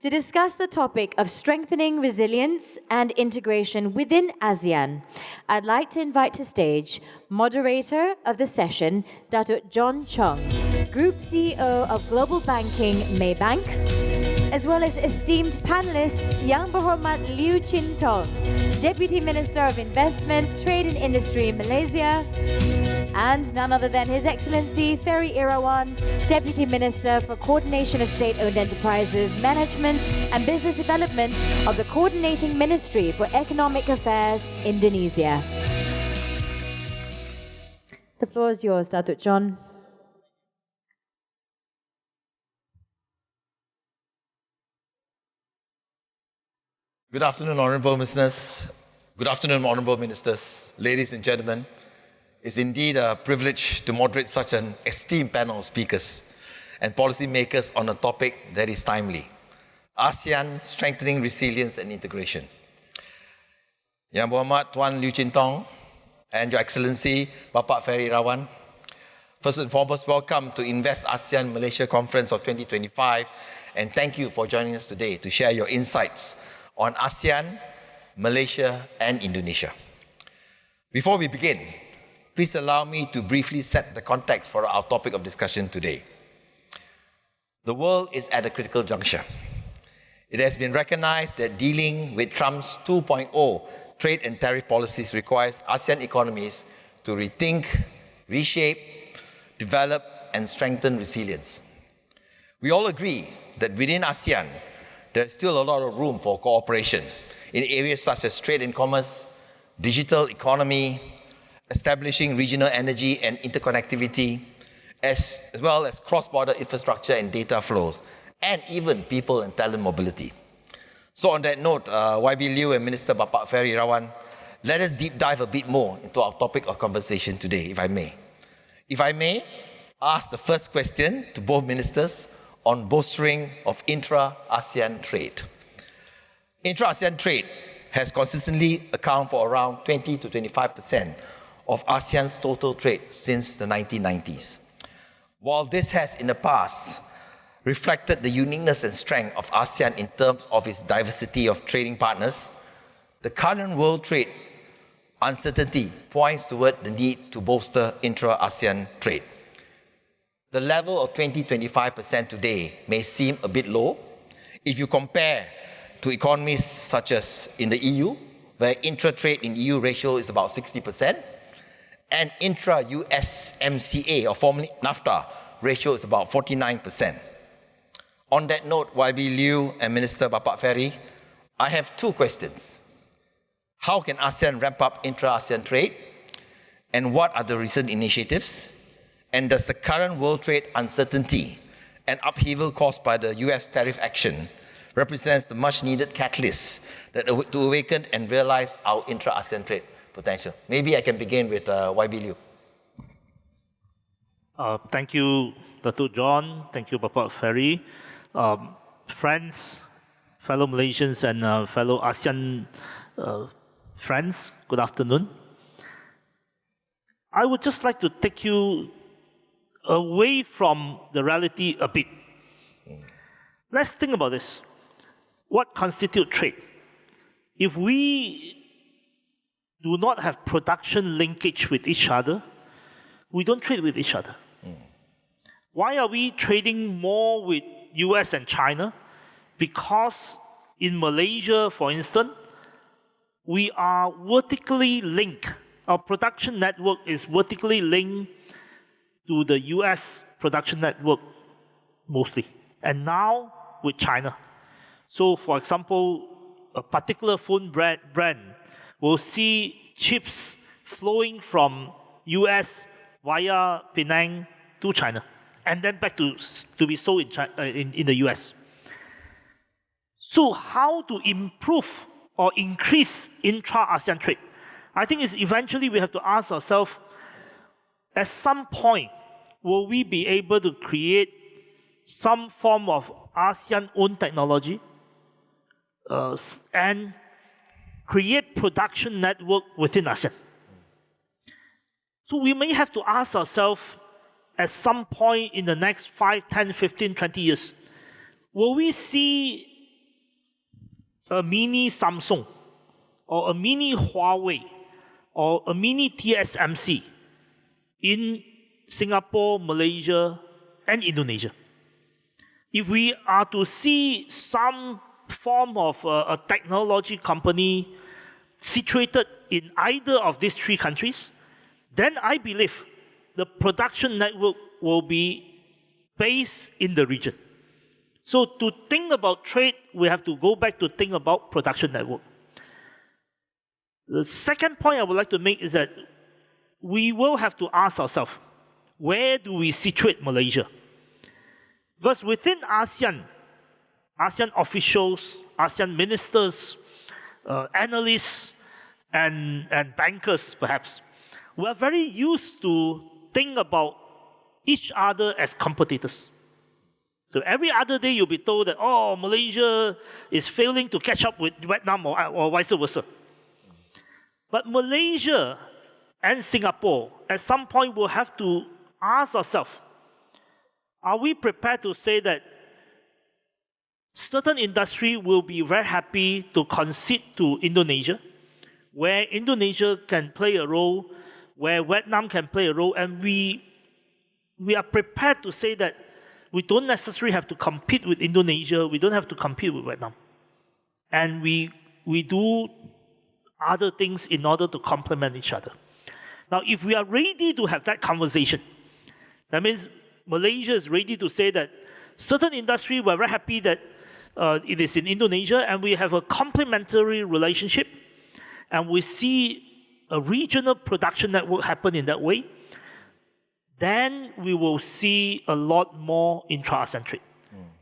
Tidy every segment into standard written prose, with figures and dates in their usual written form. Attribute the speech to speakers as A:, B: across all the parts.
A: To discuss the topic of strengthening resilience and integration within ASEAN, I'd like to invite to stage moderator of the session, Datuk John Chong, Group CEO of Global Banking Maybank, as well as esteemed panelists Yang Berhormat Liew Tong, Deputy Minister of Investment, Trade and Industry in Malaysia, and none other than His Excellency Ferry Irawan, Deputy Minister for Coordination of State-Owned Enterprises, Management and Business Development of the Coordinating Ministry for Economic Affairs, Indonesia. The floor is yours, Datuk John.
B: Good afternoon, honourable listeners. Good afternoon, honourable ministers, ladies and gentlemen. It's indeed a privilege to moderate such an esteemed panel of speakers and policymakers on a topic that is timely: ASEAN strengthening resilience and integration. Yang Berhormat Tuan Liew Tong and Your Excellency Bapak Ferry Irawan, first and foremost, welcome to Invest ASEAN Malaysia Conference of 2025, and thank you for joining us today to share your insights on ASEAN, Malaysia, and Indonesia. Before we begin, please allow me to briefly set the context for our topic of discussion today. The world is at a critical juncture. It has been recognized that dealing with Trump's 2.0 trade and tariff policies requires ASEAN economies to rethink, reshape, develop, and strengthen resilience. We all agree that within ASEAN, there's still a lot of room for cooperation in areas such as trade and commerce, digital economy, establishing regional energy and interconnectivity, as well as cross-border infrastructure and data flows, and even people and talent mobility. So on that note, YB Liew and Minister Bapak Ferry Irawan, let us deep dive a bit more into our topic of conversation today, if I may. If I may ask the first question to both ministers on bolstering of intra-ASEAN trade. Intra-ASEAN trade has consistently accounted for around 20 to 25% of ASEAN's total trade since the 1990s. While this has in the past reflected the uniqueness and strength of ASEAN in terms of its diversity of trading partners, the current world trade uncertainty points toward the need to bolster intra-ASEAN trade. The level of 20-25% today may seem a bit low if you compare to economies such as in the EU, where intra-trade in EU ratio is about 60%, and intra-USMCA, or formerly NAFTA, ratio is about 49%. On that note, YB Liew and Minister Bapak Ferry, I have two questions. How can ASEAN ramp up intra-ASEAN trade? And what are the recent initiatives? And does the current world trade uncertainty and upheaval caused by the US tariff action represents the much-needed catalyst that to awaken and realize our intra-ASEAN trade potential? Maybe I can begin with YB Liew.
C: Thank you, Datuk John. Thank you, Bapak Ferry. Friends, fellow Malaysians and fellow ASEAN friends, good afternoon. I would just like to take you away from the reality a bit. Let's think about this. What constitutes trade? If we do not have production linkage with each other, we don't trade with each other. Why are we trading more with US and China? Because in Malaysia, for instance, we are vertically linked. Our production network is vertically linked to the US production network mostly, and now with China. So for example, a particular phone brand will see chips flowing from US via Penang to China, and then back to be sold in the US. So how to improve or increase intra-ASEAN trade? I think it's eventually we have to ask ourselves, at some point, will we be able to create some form of ASEAN-owned technology and create production network within ASEAN? So we may have to ask ourselves at some point in the next 5, 10, 15, 20 years, will we see a mini Samsung or a mini Huawei or a mini TSMC in Singapore, Malaysia, and Indonesia. If we are to see some form of a technology company situated in either of these three countries, then I believe the production network will be based in the region. So to think about trade, we have to go back to think about production network. The second point I would like to make is that we will have to ask ourselves, where do we situate Malaysia? Because within ASEAN, ASEAN officials, ASEAN ministers, analysts, and bankers perhaps, we are very used to think about each other as competitors. So every other day you'll be told that, oh, Malaysia is failing to catch up with Vietnam or vice versa. But Malaysia and Singapore, at some point, will have to ask ourselves, are we prepared to say that certain industry will be very happy to concede to Indonesia, where Indonesia can play a role, where Vietnam can play a role, and we are prepared to say that we don't necessarily have to compete with Indonesia, we don't have to compete with Vietnam. And we do other things in order to complement each other. Now, if we are ready to have that conversation, that means Malaysia is ready to say that certain industry, we're very happy that it is in Indonesia, and we have a complementary relationship, and we see a regional production network happen in that way, then we will see a lot more intra-ASEAN trade.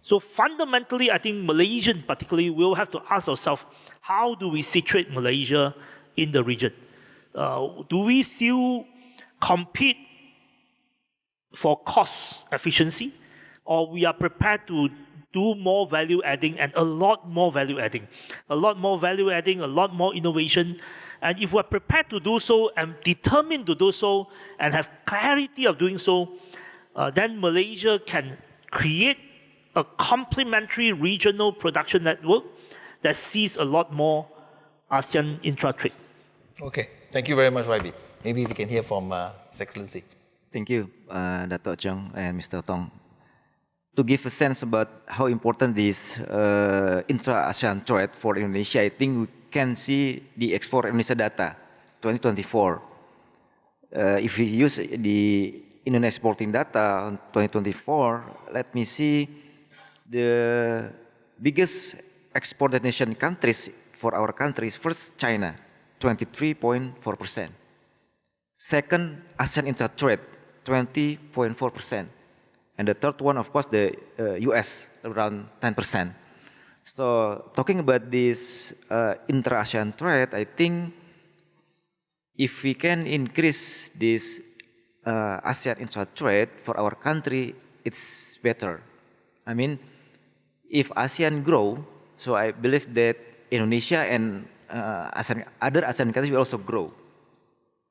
C: So fundamentally, I think Malaysian particularly will have to ask ourselves, how do we situate Malaysia in the region? Do we still compete for cost efficiency, or we are prepared to do more value adding and a lot more value adding, a lot more value adding, a lot more innovation? And if we're prepared to do so and determined to do so and have clarity of doing so, then Malaysia can create a complementary regional production network that sees a lot more ASEAN intra-trade.
B: Okay, thank you very much, YB. Maybe we can hear from His Excellency.
D: Thank you, Dato' Chong and Mr. Tong. To give a sense about how important this intra-ASEAN trade for Indonesia, I think we can see the export Indonesia data 2024. If we use the Indonesia exporting data on 2024, let me see the biggest export destination countries for our countries. First, China, 23.4%. Second, ASEAN intra-trade, 20.4%. And the third one, of course, the US, around 10%. So talking about this intra-ASEAN trade, I think if we can increase this ASEAN intra-trade for our country, it's better. I mean, if ASEAN grow, so I believe that Indonesia and other ASEAN countries will also grow.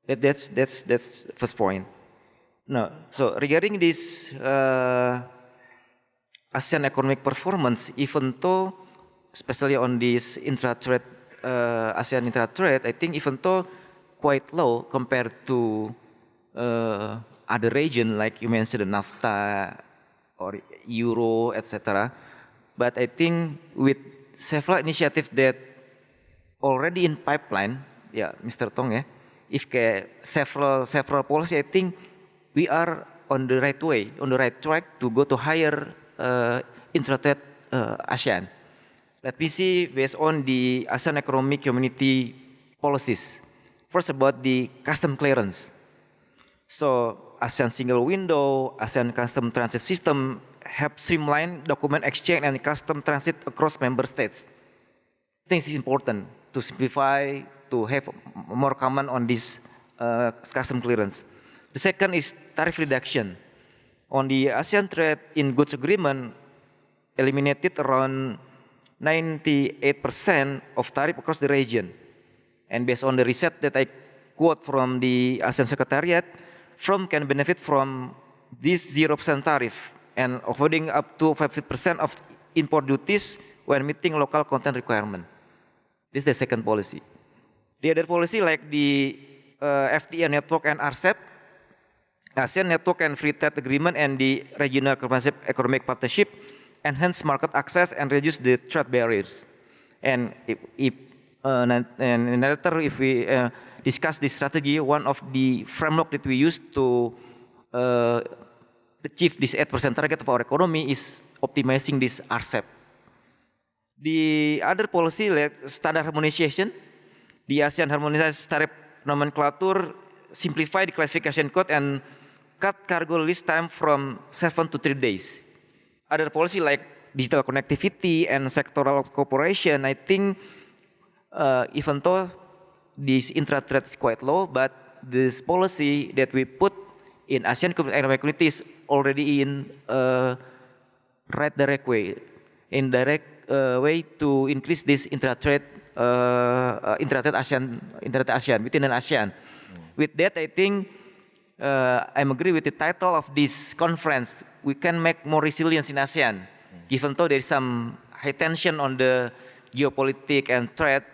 D: That's first point. No, so regarding this ASEAN economic performance, even though, especially on this intra-trade, ASEAN intra-trade, I think even though quite low compared to other region, like you mentioned, the NAFTA or Euro, etc. But I think with several initiatives that already in pipeline, yeah, Mr. Tong, yeah, if several policy, I think we are on the right way, on the right track to go to higher intra-trade ASEAN. Let me see based on the ASEAN Economic Community policies. First, about the custom clearance. So ASEAN single window, ASEAN custom transit system help streamline document exchange and custom transit across member states. I think this is important to simplify, to have more common on this custom clearance. The second is tariff reduction. On the ASEAN trade in goods agreement, eliminated around 98% of tariff across the region. And based on the research that I quote from the ASEAN Secretariat, firms can benefit from this 0% tariff and avoiding up to 50% of import duties when meeting local content requirement. This is the second policy. The other policy like the FTA network and RCEP, ASEAN Network and Free Trade Agreement and the Regional Comprehensive Economic Partnership, enhance market access and reduce the trade barriers. And if we discuss this strategy, one of the framework that we use to achieve this 8% target of our economy is optimizing this RCEP. The other policy like standard harmonization, the ASEAN harmonized tariff nomenclature, simplify the classification code and cut cargo release time from 7 to 3 days. Other policy like digital connectivity and sectoral cooperation, I think even though this intra-trade is quite low, but this policy that we put in ASEAN economic community is already in right direct way, way to increase this intra-trade ASEAN within an ASEAN. With that, I think I'm agree with the title of this conference. We can make more resilience in ASEAN, given though there is some high tension on the geopolitics and trade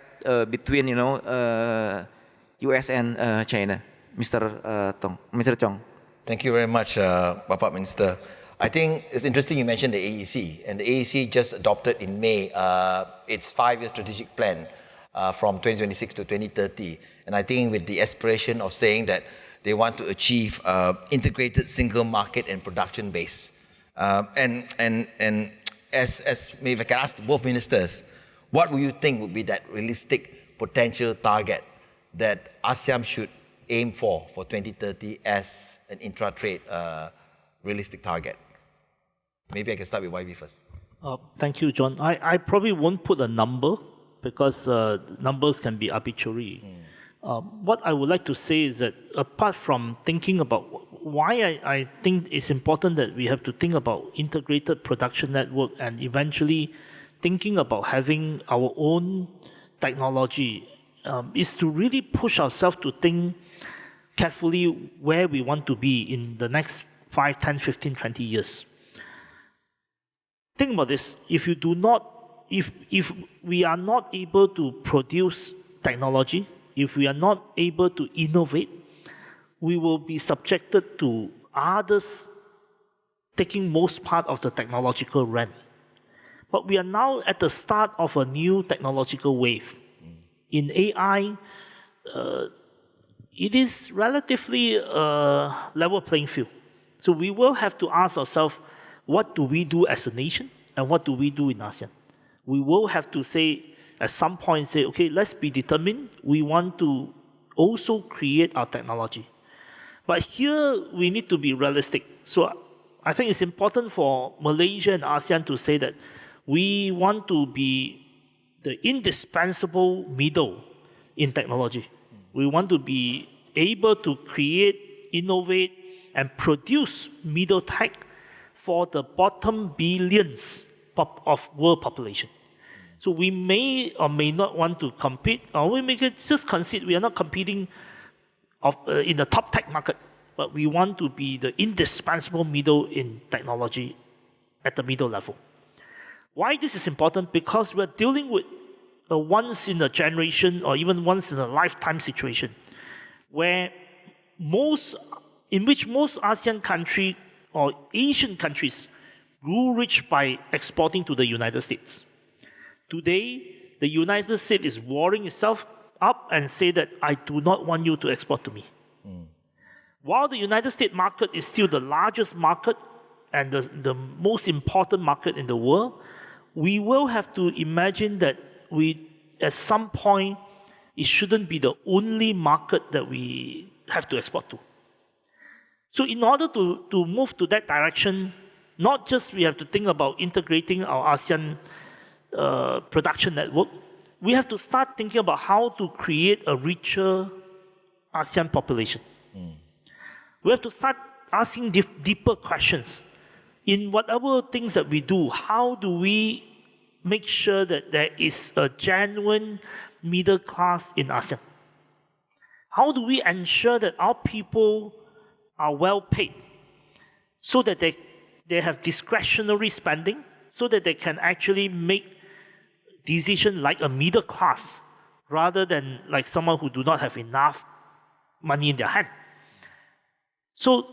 D: between US and China. Mr. Chong.
B: Thank you very much, Bapak Minister. I think it's interesting you mentioned the AEC, and the AEC just adopted in May its 5-year strategic plan from 2026 to 2030. And I think with the aspiration of saying that they want to achieve integrated single market and production base. And as maybe if I can ask both ministers, what would you think would be that realistic potential target that ASEAN should aim for 2030 as an intra-trade realistic target? Maybe I can start with YB first.
C: Thank you, John. I probably won't put a number because numbers can be arbitrary. What I would like to say is that apart from thinking about why I think it's important that we have to think about integrated production network and eventually thinking about having our own technology is to really push ourselves to think carefully where we want to be in the next 5, 10, 15, 20 years. Think about this. If we are not able to produce technology, if we are not able to innovate, we will be subjected to others taking most part of the technological rent. But we are now at the start of a new technological wave. In AI, it is relatively a level playing field. So we will have to ask ourselves, what do we do as a nation and what do we do in ASEAN? We will have to say, at some point, say, okay, let's be determined. We want to also create our technology. But here, we need to be realistic. So I think it's important for Malaysia and ASEAN to say that we want to be the indispensable middle in technology. We want to be able to create, innovate, and produce middle tech for the bottom billions of world population. So we may or may not want to compete, or we may just concede we are not competing in the top tech market, but we want to be the indispensable middle in technology at the middle level. Why this is important? Because we're dealing with a once in a generation or even once in a lifetime situation in which most ASEAN countries or Asian countries grew rich by exporting to the United States. Today, the United States is warring itself up and say that I do not want you to export to me. While the United States market is still the largest market and the most important market in the world, we will have to imagine that at some point, it shouldn't be the only market that we have to export to. So in order to move to that direction, not just we have to think about integrating our ASEAN production network, we have to start thinking about how to create a richer ASEAN population. We have to start asking deeper questions. In whatever things that we do, how do we make sure that there is a genuine middle class in ASEAN? How do we ensure that our people are well paid so that they have discretionary spending, so that they can actually make decisions like a middle class rather than like someone who do not have enough money in their hand. So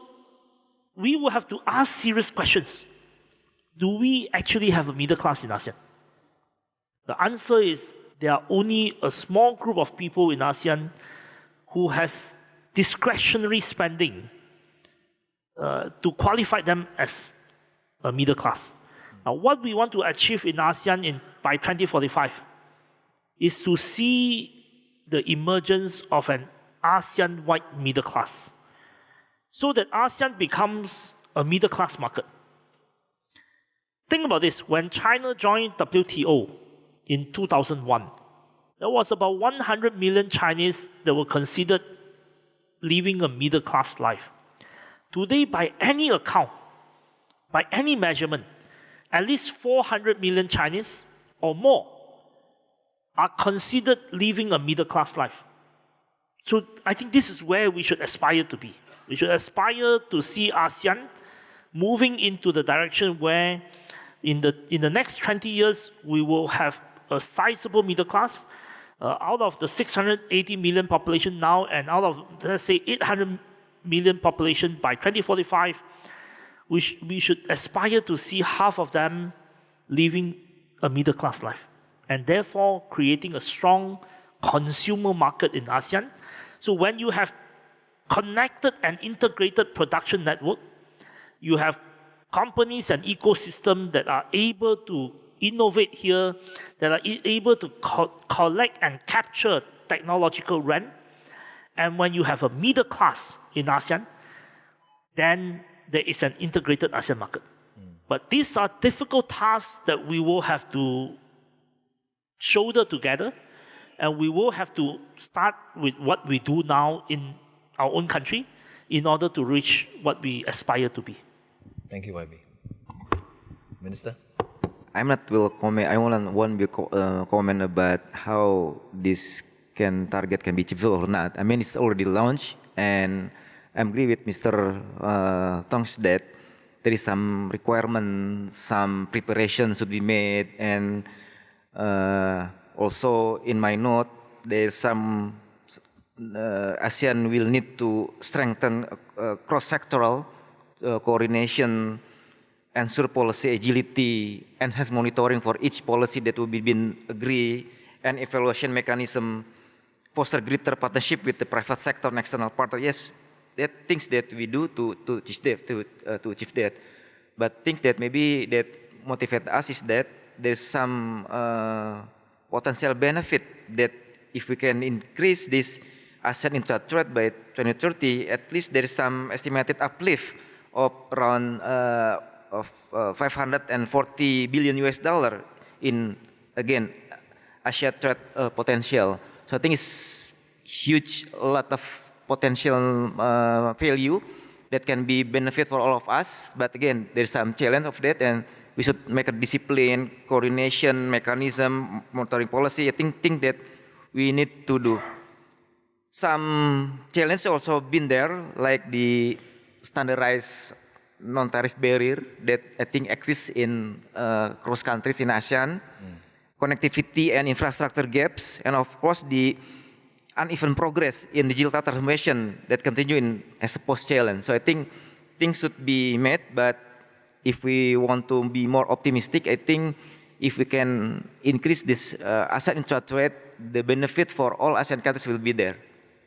C: we will have to ask serious questions. Do we actually have a middle class in ASEAN? The answer is there are only a small group of people in ASEAN who has discretionary spending to qualify them as a middle class. Now, what we want to achieve in ASEAN by 2045 is to see the emergence of an ASEAN-wide middle class, so that ASEAN becomes a middle class market. Think about this, when China joined WTO in 2001, there was about 100 million Chinese that were considered living a middle class life. Today, by any account, by any measurement, at least 400 million Chinese or more are considered living a middle class life. So I think this is where we should aspire to be. We should aspire to see ASEAN moving into the direction where in the next 20 years, we will have a sizable middle class. Out of the 680 million population now, and out of, let's say, 800 million population by 2045, we should aspire to see half of them living a middle class life, and therefore creating a strong consumer market in ASEAN. So when you have connected and integrated production network, you have companies and ecosystem that are able to innovate here, that are able to collect and capture technological rent. And when you have a middle class in ASEAN, then there is an integrated ASEAN market. But these are difficult tasks that we will have to shoulder together, and we will have to start with what we do now in our own country in order to reach what we aspire to be.
B: Thank you, YB. Minister?
D: I'm not will comment. I want to comment about how this target can be achievable or not. I mean, it's already launched, and I agree with Mr. Tong that there is some requirement, some preparation should be made, and also in my note, there's some ASEAN will need to strengthen cross-sectoral coordination, ensure policy agility, enhance monitoring for each policy that will be been agreed, and evaluation mechanism, foster greater partnership with the private sector and external partner. Yes, that things that we do to achieve that. But things that maybe that motivate us is that there's some potential benefit that if we can increase this ASEAN intra-trade by 2030, at least there is some estimated uplift of around of 540 billion US dollar in, again, Asia trade potential. So I think it's huge, a lot of potential value that can be benefit for all of us. But again, there's some challenge of that, and we should make a discipline, coordination mechanism, monitoring policy. I think that we need to do. Some challenge also been there, like the standardized non-tariff barrier that I think exists in cross countries in ASEAN, connectivity and infrastructure gaps, and of course the uneven progress in digital transformation that continue as a post challenge. So I think things should be made, but if we want to be more optimistic, I think if we can increase this ASEAN intra-trade, the benefit for all ASEAN countries will be there.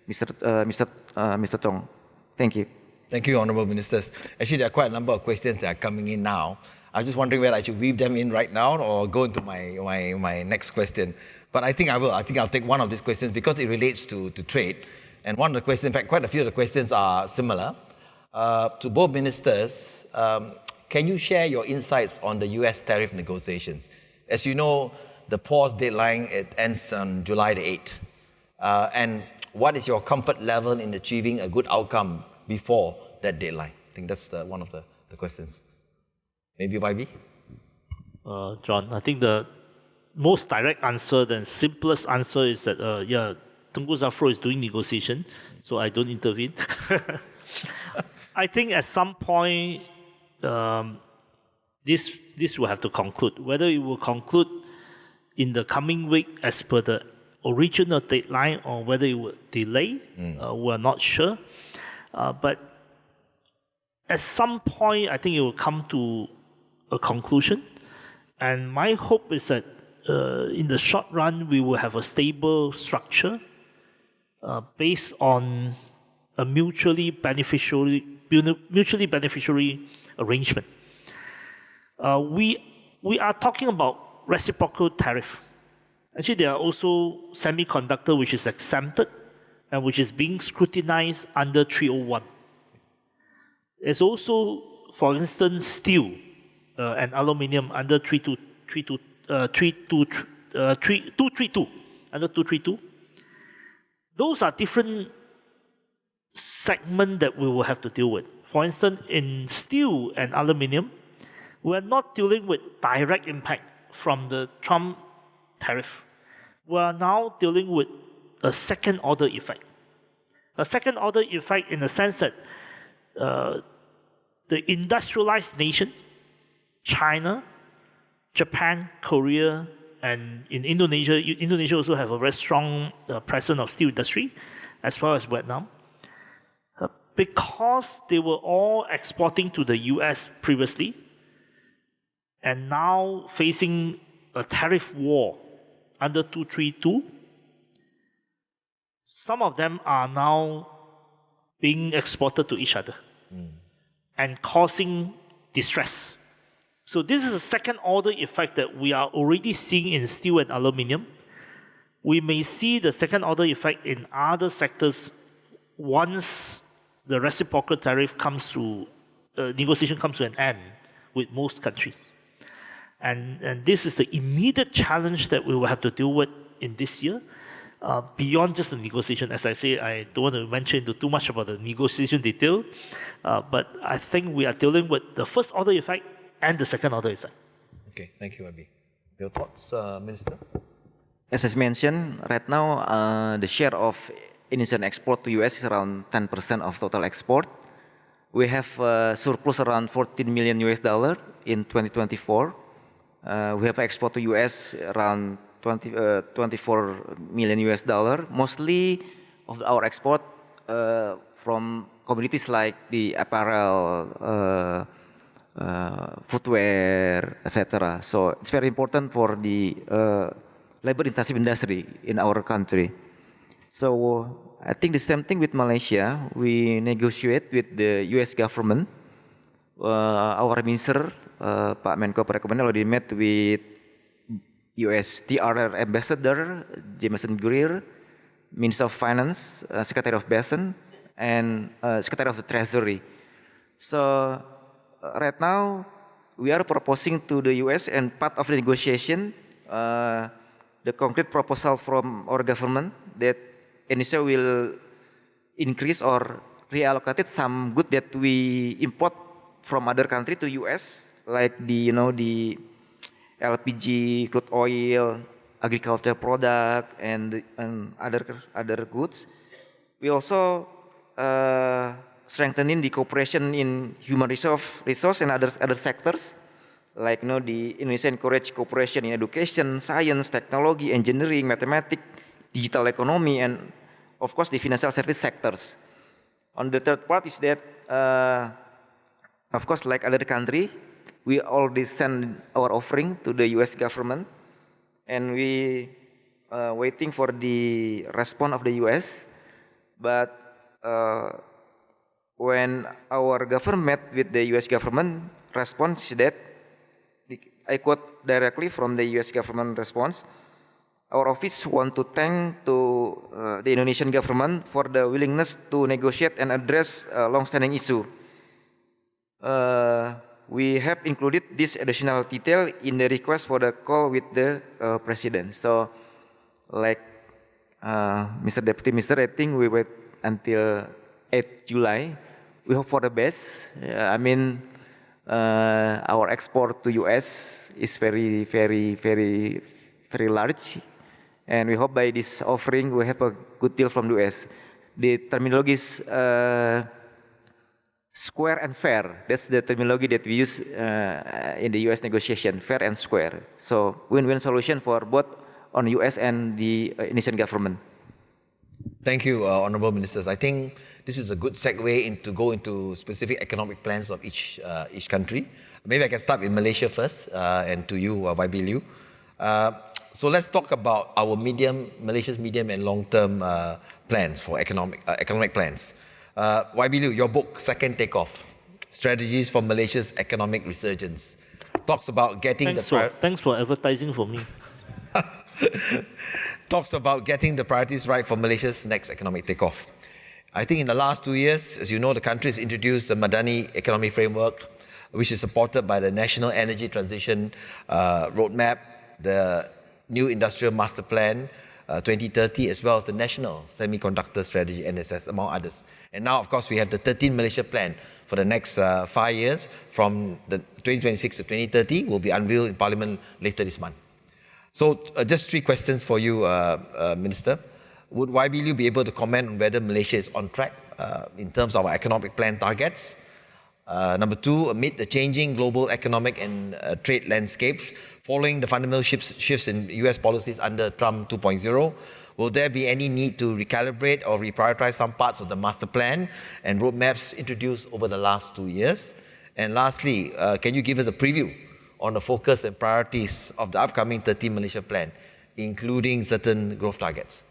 D: Mr. Tong, thank you.
B: Thank you, Honourable Ministers. Actually, there are quite a number of questions that are coming in now. I was just wondering whether I should weave them in right now or go into my next question. But I think I will. I think I'll take one of these questions because it relates to trade. And one of the questions, in fact, quite a few of the questions are similar. To both ministers, can you share your insights on the US tariff negotiations? As you know, the pause deadline, it ends on July the 8th. And what is your comfort level in achieving a good outcome before that deadline? I think that's one of the questions. Maybe YB?
C: John, I think the most direct answer, the simplest answer is that, Tunku Zafro is doing negotiation, so I don't intervene. I think at some point, this will have to conclude. Whether it will conclude in the coming week as per the original deadline or whether it would delay. We're not sure. But at some point, I think it will come to a conclusion. And my hope is that in the short run, we will have a stable structure based on a mutually beneficial arrangement. We are talking about reciprocal tariff. Actually, there are also semiconductor which is exempted and which is being scrutinized under 301. There's also, for instance, steel and aluminium under 232, under 232. Those are different segments that we will have to deal with. For instance, in steel and aluminium, we're not dealing with direct impact from the Trump tariff. We're now dealing with a second order effect. A second order effect in the sense that the industrialized nation, China, Japan, Korea, and in Indonesia, Indonesia also have a very strong presence of steel industry, as well as Vietnam. Because they were all exporting to the US previously, and now facing a tariff war under 232, some of them are now being exported to each other and causing distress. So this is a second order effect that we are already seeing in steel and aluminium. We may see the second order effect in other sectors once the reciprocal tariff comes to, negotiation comes to an end with most countries. And this is the immediate challenge that we will have to deal with in this year, beyond just the negotiation. As I say, I don't want to mention into too much about the negotiation detail, but I think we are dealing with the first order effect and the second order effect.
B: Okay, thank you, Abi. Your thoughts, Minister?
D: As I mentioned, right now the share of Indonesian export to US is around 10% of total export. We have surplus around 14 million US dollar in 2024. We have export to US around 24 million US dollar. Mostly of our export from commodities like the apparel, footwear, etc. So it's very important for the labor-intensive industry in our country. So I think the same thing with Malaysia. We negotiate with the US government. Our minister, Pak Menko Perekonomian already met with US TRR Ambassador Jameson Greer, Minister of Finance, Secretary of Basin, and Secretary of the Treasury. So right now we are proposing to the US, and part of the negotiation, the concrete proposal from our government that Indonesia will increase or reallocate some good that we import from other country to US, like the the LPG, crude oil, agriculture product, and other goods. We also strengthening the cooperation in human resource and other sectors, like the Indonesia encourage cooperation in education, science, technology, engineering, mathematics, digital economy, and of course the financial service sectors. On the third part is that, of course, like other country, we already send our offering to the US government, and we waiting for the response of the US. But when our government met with the US government, response is that, I quote directly from the US government response, our office want to thank to the Indonesian government for the willingness to negotiate and address long-standing issue. We have included this additional detail in the request for the call with the president. So, like Mr. Deputy Minister, I think we wait until 8 July. We hope for the best. Our export to US is very, very, very, very large, and we hope by this offering we have a good deal from the US. The terminology is square and fair. That's the terminology that we use in the US negotiation, fair and square. So win-win solution for both on US and the Indonesian government?
B: Thank you, Honourable Ministers. I think this is a good segue go into specific economic plans of each country. Maybe I can start with Malaysia first, and to you, YB Liew. So let's talk about our Malaysia's medium and long-term plans for economic plans. YB Liew, your book, Second Takeoff, Strategies for Malaysia's Economic Resurgence, talks about getting
C: Thanks for advertising for me.
B: Talks about getting the priorities right for Malaysia's next economic takeoff. I think in the last 2 years, as you know, the country has introduced the Madani Economic Framework, which is supported by the National Energy Transition Roadmap, the New Industrial Master Plan 2030, as well as the National Semiconductor Strategy, NSS, among others. And now, of course, we have the 13 Malaysia Plan for the next 5 years, from the 2026 to 2030, will be unveiled in Parliament later this month. So just 3 questions for you, Minister. Would YB Liew be able to comment on whether Malaysia is on track in terms of our economic plan targets? Number 2, amid the changing global economic and trade landscapes, following the fundamental shifts in US policies under Trump 2.0, will there be any need to recalibrate or reprioritize some parts of the master plan and roadmaps introduced over the last 2 years? And lastly, can you give us a preview on the focus and priorities of the upcoming 13 Malaysia Plan, including certain growth targets?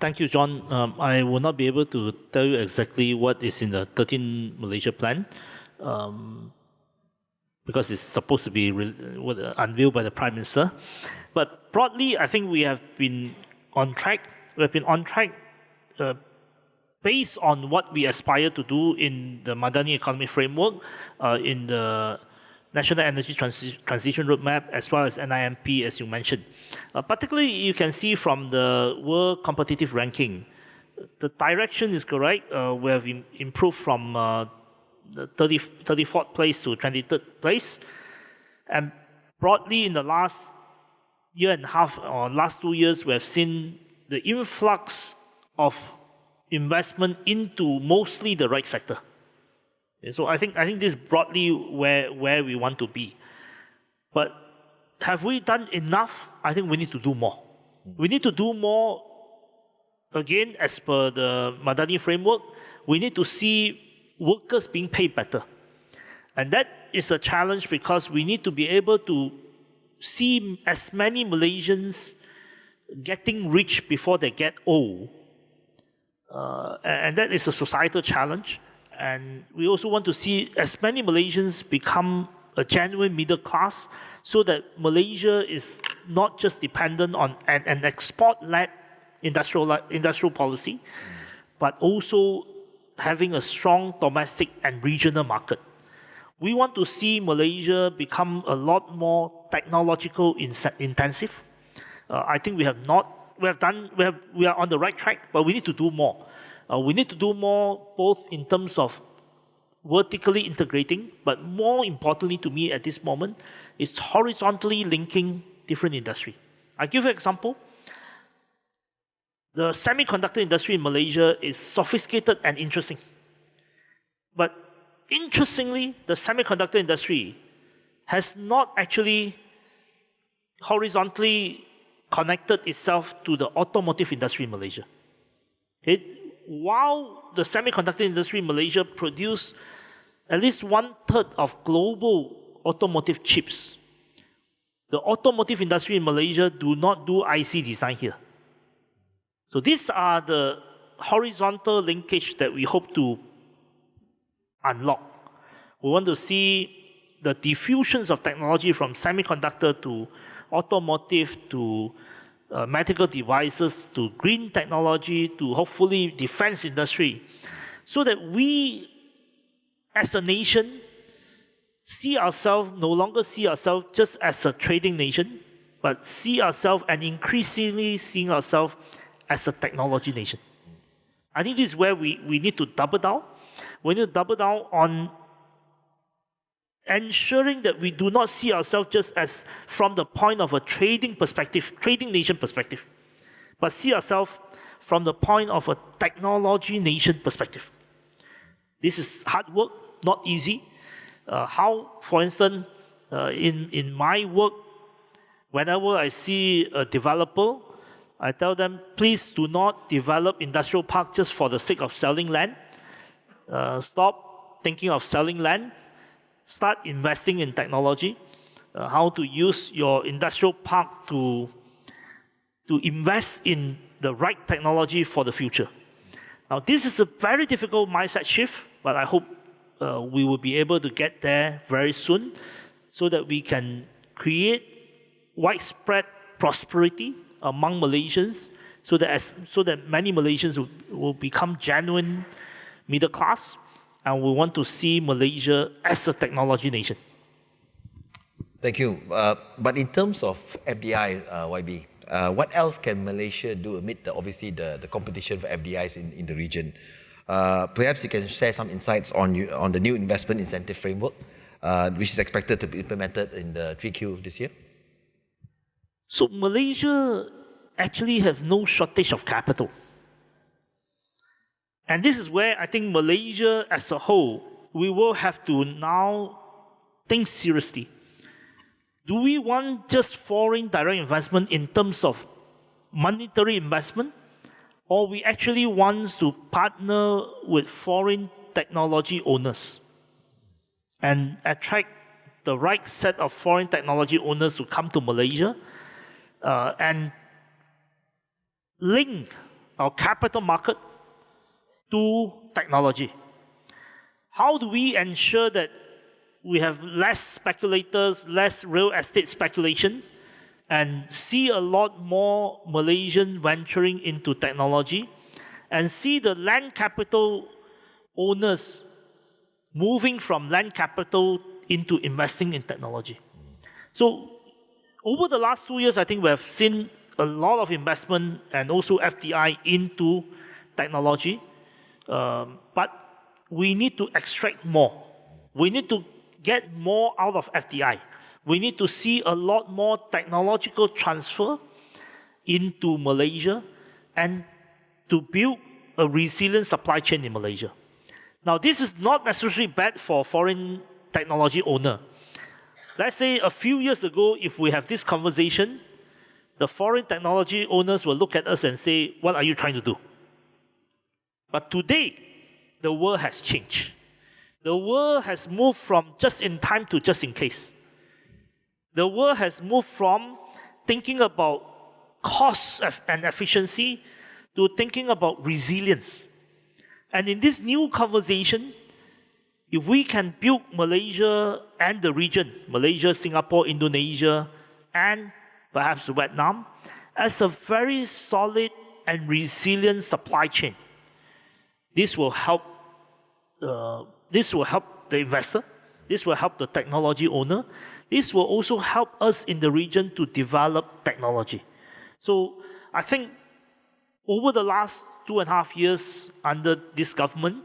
C: Thank you, John. I will not be able to tell you exactly what is in the 13 Malaysia Plan, because it's supposed to be unveiled by the Prime Minister. But broadly, I think we have been on track. We have been on track based on what we aspire to do in the Madani Economic Framework, in the National Energy Transition Roadmap, as well as NIMP, as you mentioned. Particularly, you can see from the World Competitive Ranking, the direction is correct. We have improved from the 34th place to 23rd place. And broadly, in the last year and a half, or last 2 years, we have seen the influx of investment into mostly the right sector. So I think this is broadly where we want to be. But have we done enough? I think we need to do more. We need to do more, again, as per the Madani framework. We need to see workers being paid better. And that is a challenge, because we need to be able to see as many Malaysians getting rich before they get old. And that is a societal challenge. And we also want to see as many Malaysians become a genuine middle class, so that Malaysia is not just dependent on an export-led industrial policy, but also having a strong domestic and regional market. We want to see Malaysia become a lot more technological intensive. I think we are on the right track, but we need to do more. We need to do more both in terms of vertically integrating, but more importantly to me at this moment is horizontally linking different industry. I'll give you an example. The semiconductor industry in Malaysia is sophisticated and interesting. But interestingly, the semiconductor industry has not actually horizontally connected itself to the automotive industry in Malaysia. While the semiconductor industry in Malaysia produce at least 1/3 of global automotive chips, the automotive industry in Malaysia do not do IC design here. So these are the horizontal linkage that we hope to unlock. We want to see the diffusions of technology from semiconductor to automotive to medical devices to green technology to hopefully defense industry, so that we as a nation no longer see ourselves just as a trading nation, but see ourselves and increasingly seeing ourselves as a technology nation. I think this is where we need to double down. We need to double down on ensuring that we do not see ourselves just as from the point of a trading nation perspective, but see ourselves from the point of a technology nation perspective. This is hard work, not easy. For instance, in my work, Whenever I see a developer, I tell them, please do not develop industrial park just for the sake of selling land. Stop thinking of selling land. Start investing in technology. How to use your industrial park to invest in the right technology for the future. Now, this is a very difficult mindset shift, but I hope we will be able to get there very soon so that we can create widespread prosperity among Malaysians so that many Malaysians will become genuine middle class, and we want to see Malaysia as a technology nation.
B: Thank you. But in terms of FDI, YB, what else can Malaysia do amid obviously the competition for FDIs in the region? Perhaps you can share some insights on the new investment incentive framework, which is expected to be implemented in the 3Q this year.
C: So Malaysia actually have no shortage of capital. And this is where I think Malaysia as a whole, we will have to now think seriously. Do we want just foreign direct investment in terms of monetary investment? Or we actually want to partner with foreign technology owners and attract the right set of foreign technology owners to come to Malaysia and link our capital market to technology? How do we ensure that we have less speculators, less real estate speculation, and see a lot more Malaysian venturing into technology, and see the land capital owners moving from land capital into investing in technology? So over the last 2 years, I think we have seen a lot of investment and also FDI into technology, but we need to extract more. We need to get more out of FDI. We need to see a lot more technological transfer into Malaysia and to build a resilient supply chain in Malaysia. Now, this is not necessarily bad for foreign technology owner. Let's say a few years ago, if we have this conversation, the foreign technology owners will look at us and say, what are you trying to do? But today, the world has changed. The world has moved from just in time to just in case. The world has moved from thinking about cost and efficiency to thinking about resilience. And in this new conversation, if we can build Malaysia and the region, Malaysia, Singapore, Indonesia, and perhaps Vietnam, as a very solid and resilient supply chain, this will help the investor, this will help the technology owner, this will also help us in the region to develop technology. So I think over the last 2.5 years under this government,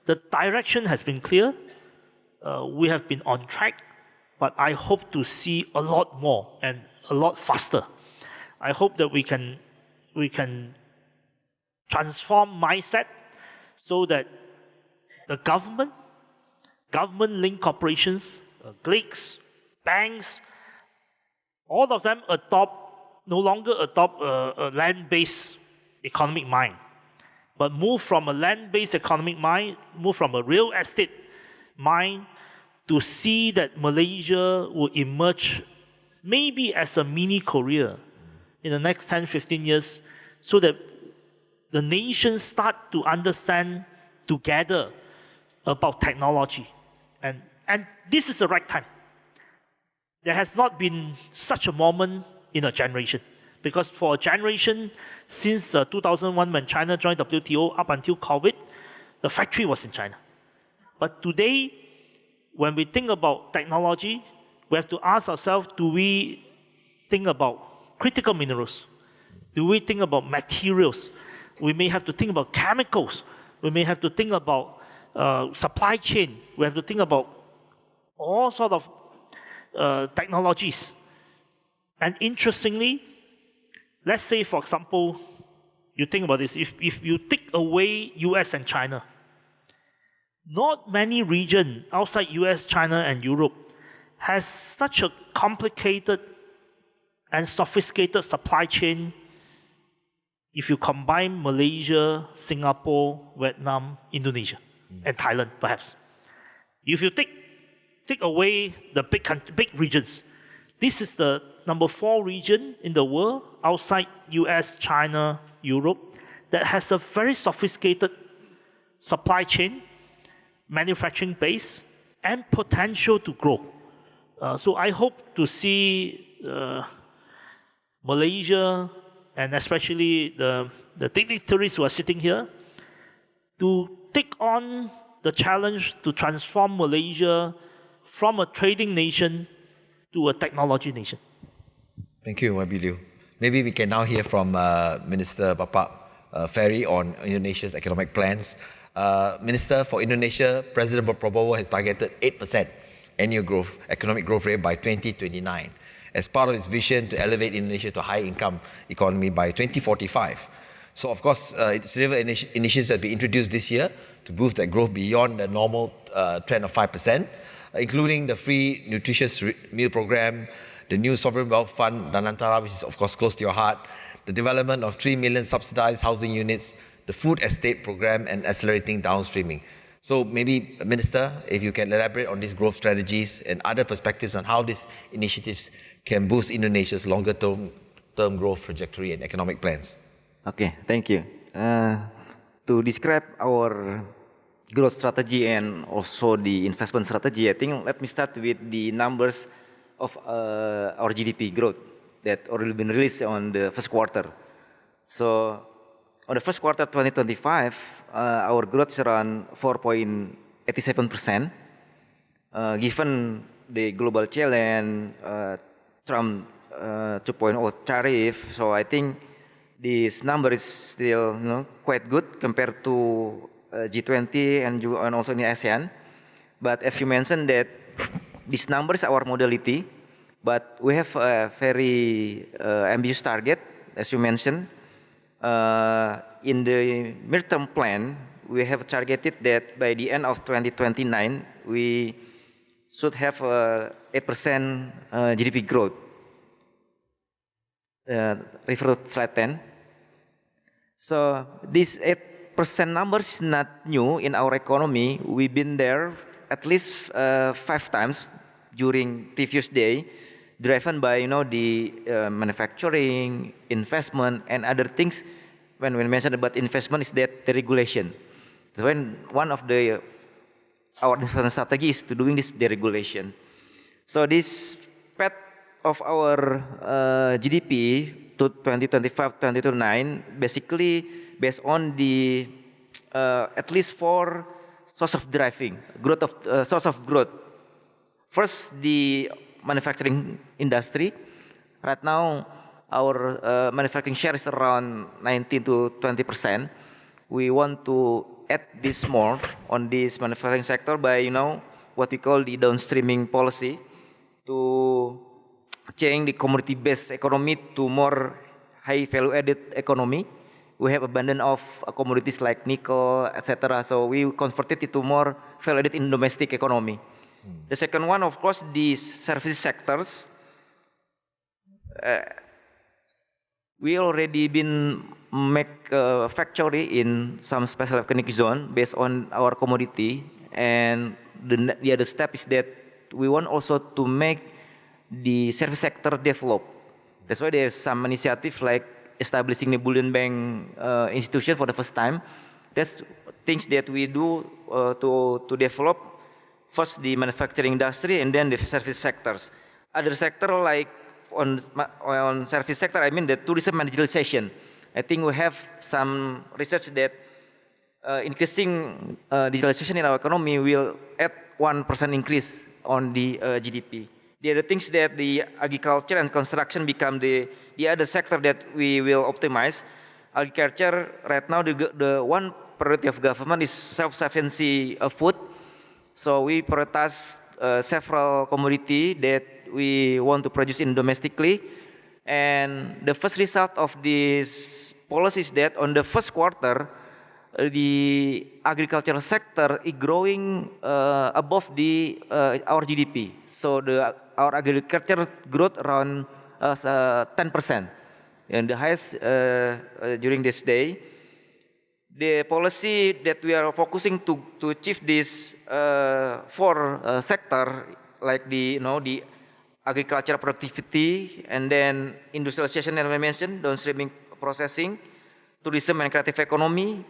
C: the direction has been clear. We have been on track, but I hope to see a lot more and a lot faster. I hope that we can transform mindset so that the government-linked corporations, GLICs, banks, all of them no longer adopt a land-based economic mind, but move from a land-based economic mind, move from a real estate mind to see that Malaysia will emerge maybe as a mini Korea in the next 10, 15 years, so that the nations start to understand together about technology. And this is the right time. There has not been such a moment in a generation. Because for a generation, since 2001 when China joined WTO up until COVID, the factory was in China. But today, when we think about technology, we have to ask ourselves, do we think about critical minerals? Do we think about materials? We may have to think about chemicals. We may have to think about supply chain. We have to think about all sorts of technologies. And interestingly, let's say, for example, you think about this, if you take away US and China, not many regions outside US, China, and Europe has such a complicated and sophisticated supply chain if you combine Malaysia, Singapore, Vietnam, Indonesia, and Thailand, perhaps. If you take away the big regions, this is the number 4 region in the world outside US, China, Europe that has a very sophisticated supply chain, manufacturing base, and potential to grow. So I hope to see Malaysia, and especially the dignitaries who are sitting here, to take on the challenge to transform Malaysia from a trading nation to a technology nation.
B: Thank you, Wabi Liew. Maybe we can now hear from Minister Bapak Ferry on Indonesia's economic plans. Minister, for Indonesia, President Prabowo has targeted 8% annual growth, economic growth rate by 2029 as part of its vision to elevate Indonesia to a high-income economy by 2045. So, of course, several initiatives have been introduced this year to boost that growth beyond the normal trend of 5%, including the free nutritious meal program, the new Sovereign Wealth Fund, Danantara, which is, of course, close to your heart, the development of 3 million subsidized housing units, the food estate program, and accelerating downstreaming. So maybe, Minister, if you can elaborate on these growth strategies and other perspectives on how these initiatives can boost Indonesia's longer-term growth trajectory and economic plans.
D: Okay, thank you. To describe our growth strategy and also the investment strategy, I think let me start with the numbers of our GDP growth that already been released on the first quarter. So, on the first quarter 2025, our growth is around 4.87%. Given the global challenge, Trump 2.0 tariff, so I think this number is still quite good compared to G20 and also in ASEAN. But as you mentioned that this number is our modality, but we have a very ambitious target, as you mentioned. In the midterm plan, we have targeted that by the end of 2029, we should have 8% GDP growth. Refer to slide 10. So this 8% number is not new in our economy. We've been there at least 5 times during previous day, driven by the manufacturing, investment, and other things. When we mention about investment, is that the regulation. So when one of our investment strategy is to doing this deregulation. So this path of our GDP to 2025-2029 basically based on the at least 4 source of driving growth of source of growth. First, the manufacturing industry. Right now, our manufacturing share is around 19 to 20%. We want to add this more on this manufacturing sector by what we call the downstreaming policy to change the commodity-based economy to more high value-added economy. We have abundance of commodities like nickel, etc. So we converted it to more value-added in domestic economy. The second one, of course, the service sectors. We already been make a factory in some special economic zone based on our commodity, and the other step is that we want also to make the service sector develop. That's why there's some initiative like establishing the bullion bank institution for the first time. That's things that we do to develop first the manufacturing industry and then the service sectors. Other sector like on service sector, I mean the tourism and digitalization. I think we have some research that increasing digitalization in our economy will add 1% increase on the GDP. The other things that the agriculture and construction become the other sector that we will optimize. Agriculture right now the one priority of government is self-sufficiency of food. So we prioritize several commodity that we want to produce in domestically, and the first result of this policy is that on the first quarter, the agricultural sector is growing above our GDP. So our agriculture growth around 10%. And the highest during this day. The policy that we are focusing to achieve this four sector, like the agricultural productivity, and then industrialization, as I mentioned, downstreaming processing, tourism and creative economy,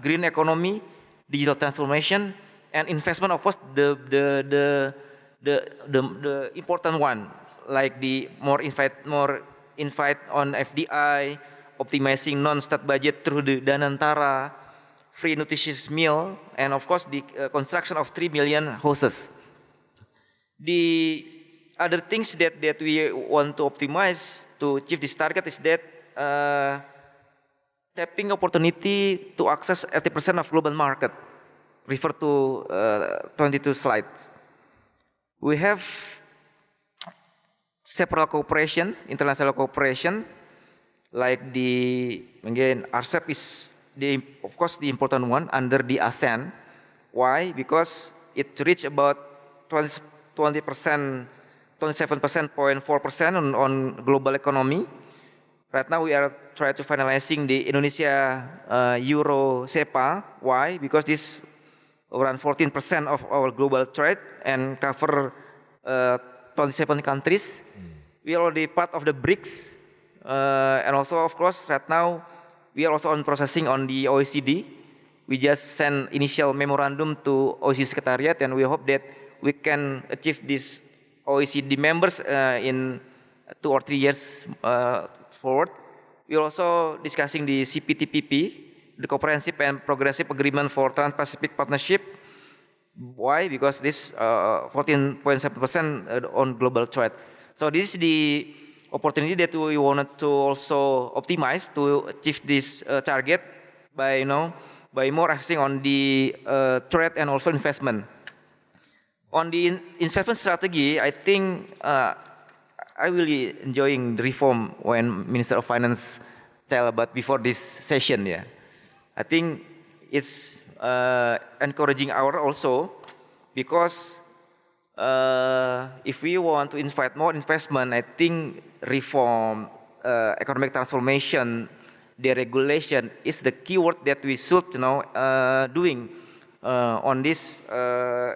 D: green economy, digital transformation, and investment. Of course, the important one, like the more invite on FDI, optimizing non-state budget through the Danantara, free nutritious meal, and of course the construction of 3 million houses. The other things that we want to optimize to achieve this target is that tapping opportunity to access 80% of global market. Refer to 22 slides. We have several cooperation, international cooperation, like RCEP is of course the important one under the ASEAN. Why? Because it reached about 27.4% on global economy. Right now we are trying to finalizing the Indonesia Euro SEPA. Why? Because this around 14% of our global trade and cover 27 countries. We are already part of the BRICS. And also, of course, right now, we are also on processing on the OECD. We just sent initial memorandum to OECD Secretariat, and we hope that we can achieve this OECD members in 2 or 3 years forward. We are also discussing the CPTPP, the Comprehensive and Progressive Agreement for Trans-Pacific Partnership. Why? Because this 14.7% on global trade. So this is the opportunity that we wanted to also optimize to achieve this target by more accessing on the trade and also investment. On the investment strategy, I think I really enjoying the reform when Minister of Finance tell about before this session. Yeah, I think it's encouraging our also because. If we want to invite more investment, I think reform, economic transformation, deregulation is the keyword that we should, doing on this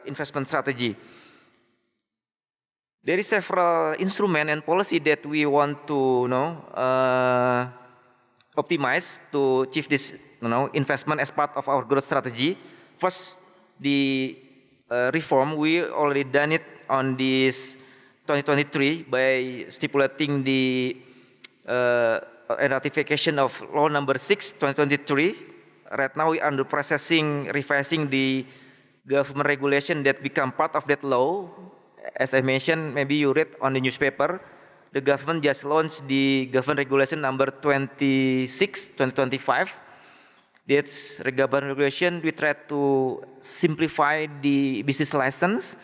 D: investment strategy. There is several instrument and policy that we want to, optimize to achieve this, investment as part of our growth strategy. First, the reform, we already done it on this 2023 by stipulating the ratification of law number 6, 2023. Right now we are under processing, revising the government regulation that become part of that law. As I mentioned, maybe you read on the newspaper, the government just launched the government regulation number 26, 2025. That's government regulation. We try to simplify the business license,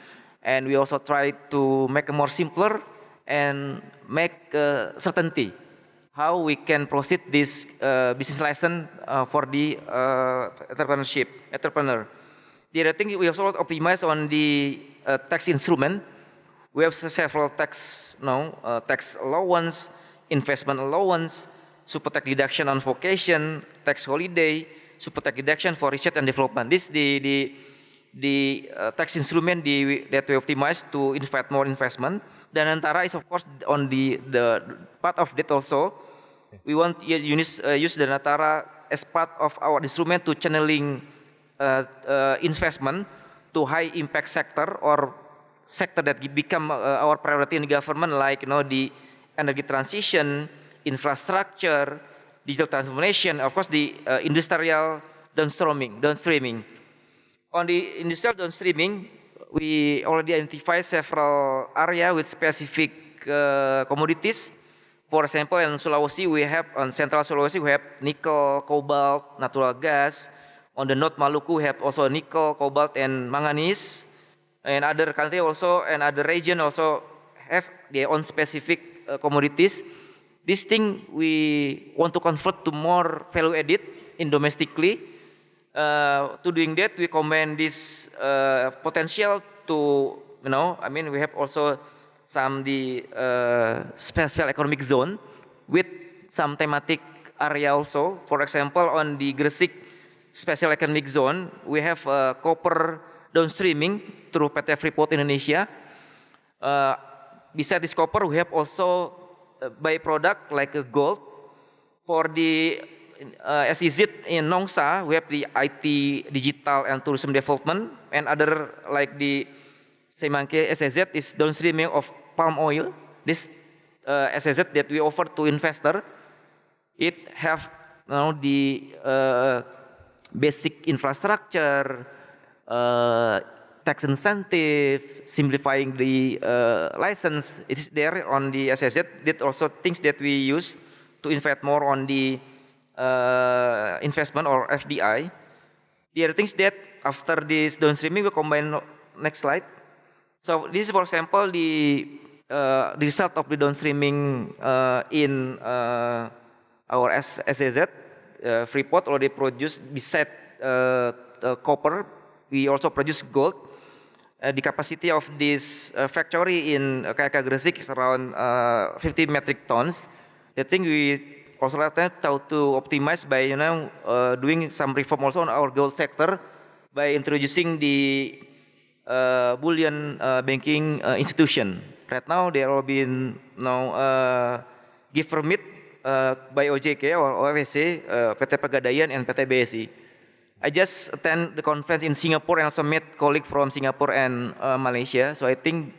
D: and we also try to make it more simpler and make certainty how we can proceed this business license for the entrepreneur. The other thing we also optimize on the tax instrument. We have several tax allowance, investment allowance, super tax deduction on vocation, tax holiday, super tax deduction for research and development. This is the tax instrument that we optimize to invite more investment. Danantara is of course on the part of that also. We want to use Danantara as part of our instrument to channeling investment to high impact sector or sector that become our priority in the government, like the energy transition, infrastructure, digital transformation, of course the industrial downstreaming. On the industrial downstreaming, we already identify several areas with specific commodities. For example, in Sulawesi, on Central Sulawesi, we have nickel, cobalt, natural gas. On the North Maluku, we have also nickel, cobalt, and manganese. And other country also, and other region also have their own specific commodities. This thing we want to convert to more value added in domestically. To doing that, we combine this potential to, we have also some the special economic zone with some thematic area also. For example, on the Gresik special economic zone, we have copper downstreaming through PT Freeport Indonesia. Beside this copper, we have also byproduct like gold. For the SEZ in Nongsa, we have the IT, digital and tourism development, and other like the Semangke SEZ is downstreaming of palm oil. This SEZ that we offer to investor, it have the basic infrastructure, tax incentive, simplifying the license. It is there on the SEZ. That also things that we use to invest more on the investment or FDI. The other things that after this downstreaming we combine. Next slide. So this is, for example, the result of the downstreaming in our SEZ. Freeport already produced beside copper. We also produce gold. The capacity of this factory in KK Gresik is around 50 metric tons. I think we also have to optimize by doing some reform also on our gold sector by introducing the bullion banking institution. Right now they are being give permit by OJK or OFSC, PT Pegadaian and PT BSI. I just attend the conference in Singapore and also met colleagues from Singapore and Malaysia. So I think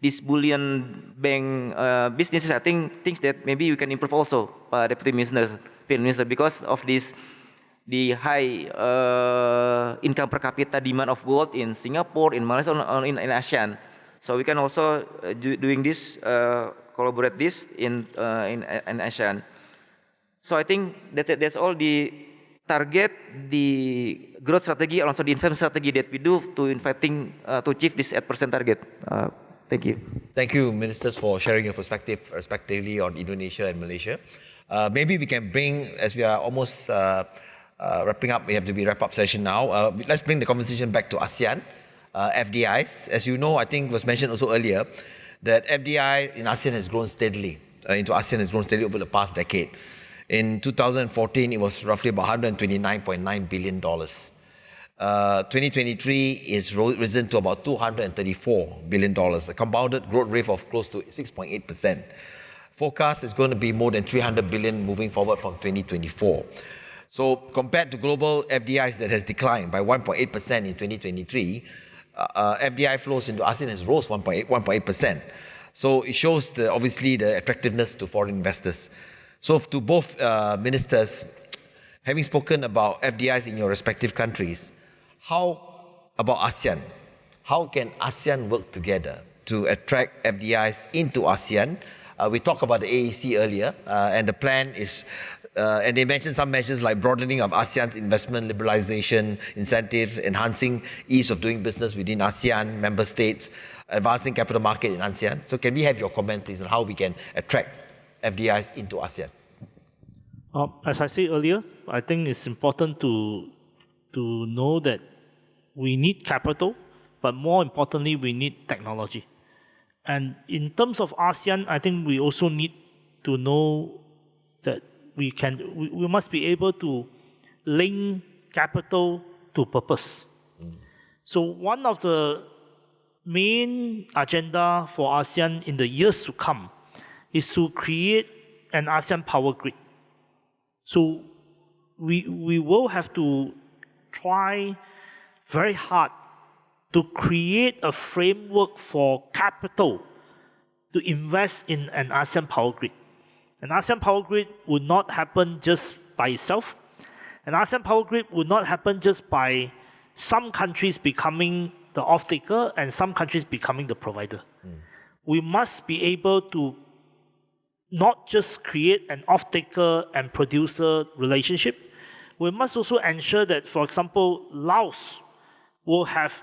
D: this bullion bank businesses, I think things that maybe we can improve also, Deputy Minister, because of this, the high income per capita demand of gold in Singapore, in Malaysia, in ASEAN. So we can also doing this, collaborate this in ASEAN. So I think that's all the target, the growth strategy, and also the investment strategy that we do to to achieve this 8% target. Thank you.
B: Thank you, ministers, for sharing your perspective, respectively, on Indonesia and Malaysia. Maybe we can bring, as we are almost wrapping up, we have to be wrap-up session now. Let's bring the conversation back to ASEAN, FDIs. As you know, I think was mentioned also earlier, that FDI in ASEAN has grown steadily, over the past decade. In 2014, it was roughly about $129.9 billion. 2023 is risen to about $234 billion, a compounded growth rate of close to 6.8%. Forecast is going to be more than $300 billion moving forward from 2024. So compared to global FDIs that has declined by 1.8% in 2023, FDI flows into ASEAN has rose 1.8%. So it shows obviously the attractiveness to foreign investors. So to both ministers, having spoken about FDIs in your respective countries, how about ASEAN? How can ASEAN work together to attract FDIs into ASEAN? We talked about the AEC earlier, and the plan is, and they mentioned some measures like broadening of ASEAN's investment liberalization incentives, enhancing ease of doing business within ASEAN member states, advancing capital market in ASEAN. So can we have your comment, please, on how we can attract FDIs into ASEAN?
C: As I said earlier, I think it's important to know that we need capital, but more importantly, we need technology. And in terms of ASEAN, I think we also need to know that we must be able to link capital to purpose. So one of the main agenda for ASEAN in the years to come is to create an ASEAN power grid. So we will have to try very hard to create a framework for capital to invest in an ASEAN power grid. An ASEAN power grid would not happen just by itself. An ASEAN power grid would not happen just by some countries becoming the off-taker and some countries becoming the provider. We must be able to not just create an off-taker and producer relationship. We must also ensure that, for example, Laos will have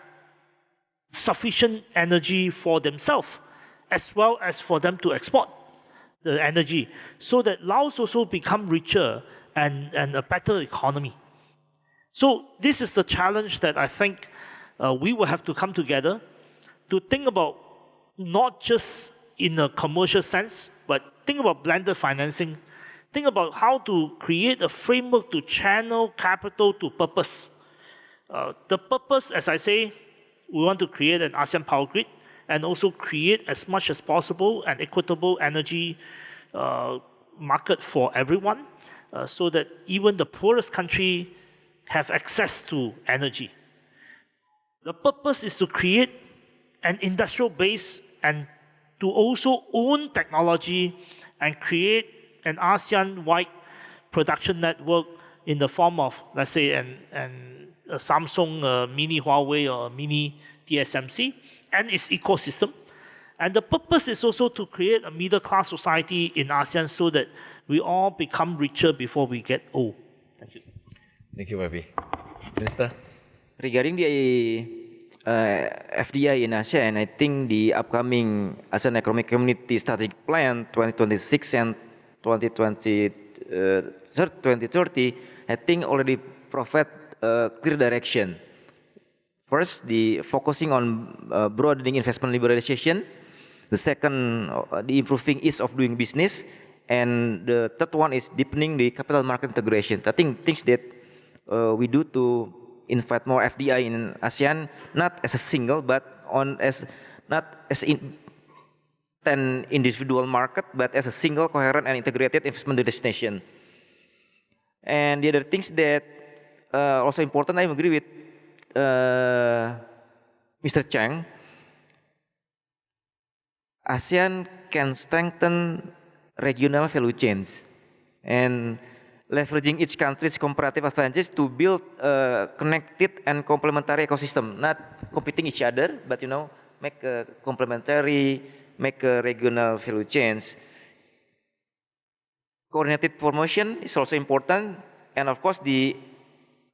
C: sufficient energy for themselves, as well as for them to export the energy, so that Laos also become richer and a better economy. So this is the challenge that I think we will have to come together to think about, not just in a commercial sense, but think about blended financing. Think about how to create a framework to channel capital to purpose. The purpose, as I say, we want to create an ASEAN power grid and also create as much as possible an equitable energy market for everyone so that even the poorest country have access to energy. The purpose is to create an industrial base and to also own technology and create an ASEAN-wide production network in the form of, let's say, a Samsung, a mini Huawei, or a mini TSMC, and its ecosystem. And the purpose is also to create a middle-class society in ASEAN so that we all become richer before we get old. Thank you.
B: Thank you, Wabi. Minister?
D: Regarding the FDI in ASEAN, I think the upcoming ASEAN Economic Community Strategic Plan 2026 and 2030, I think already provide clear direction. First, the focusing on broadening investment liberalization. The second, the improving ease of doing business. And the third one is deepening the capital market integration. I think things that we do to invite more FDI in ASEAN, not as a single, but not as 10 individual market, but as a single, coherent, and integrated investment destination. And the other things that also important, I agree with Mr. Chang. ASEAN can strengthen regional value chains and leveraging each country's comparative advantage to build a connected and complementary ecosystem, not competing each other, but make a complementary, make a regional value chains. Coordinated promotion is also important, and of course the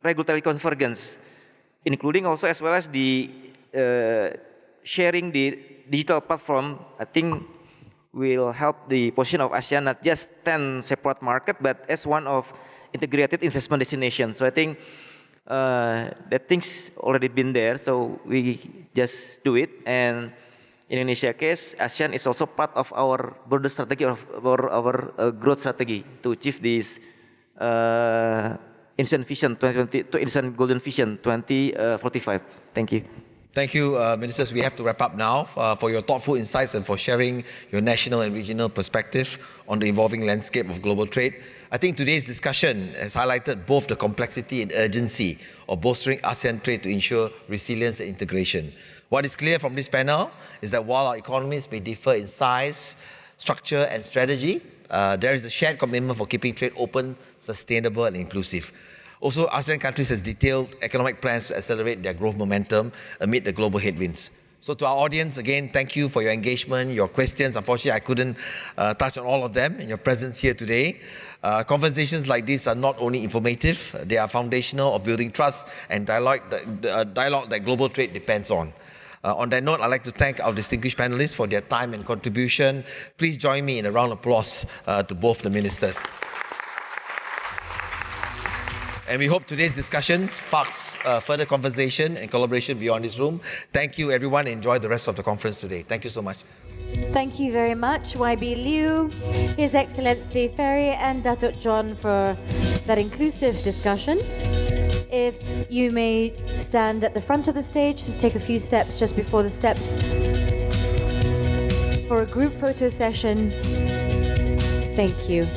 D: regulatory convergence, including also as well as the sharing the digital platform. I think will help the position of ASEAN not just 10 separate market, but as one of integrated investment destination. So I think that things already been there, so we just do it. And in Indonesia case, ASEAN is also part of our broader strategy of our growth strategy to achieve this ASEAN Vision 2020 to ASEAN Golden Vision 2045. Thank you.
B: Thank you, Ministers. We have to wrap up now for your thoughtful insights and for sharing your national and regional perspective on the evolving landscape of global trade. I think today's discussion has highlighted both the complexity and urgency of bolstering ASEAN trade to ensure resilience and integration. What is clear from this panel is that while our economies may differ in size, structure, and strategy, there is a shared commitment for keeping trade open, sustainable, and inclusive. Also, ASEAN countries has detailed economic plans to accelerate their growth momentum amid the global headwinds. So to our audience, again, thank you for your engagement, your questions. Unfortunately, I couldn't touch on all of them in your presence here today. Conversations like this are not only informative, they are foundational of building trust and dialogue that global trade depends on. On that note, I'd like to thank our distinguished panelists for their time and contribution. Please join me in a round of applause to both the ministers. And we hope today's discussion sparks further conversation and collaboration beyond this room. Thank you, everyone. Enjoy the rest of the conference today. Thank you so much.
A: Thank you very much, YB Liew, His Excellency Ferry, and Datuk John for that inclusive discussion. If you may stand at the front of the stage, just take a few steps just before the steps for a group photo session. Thank you.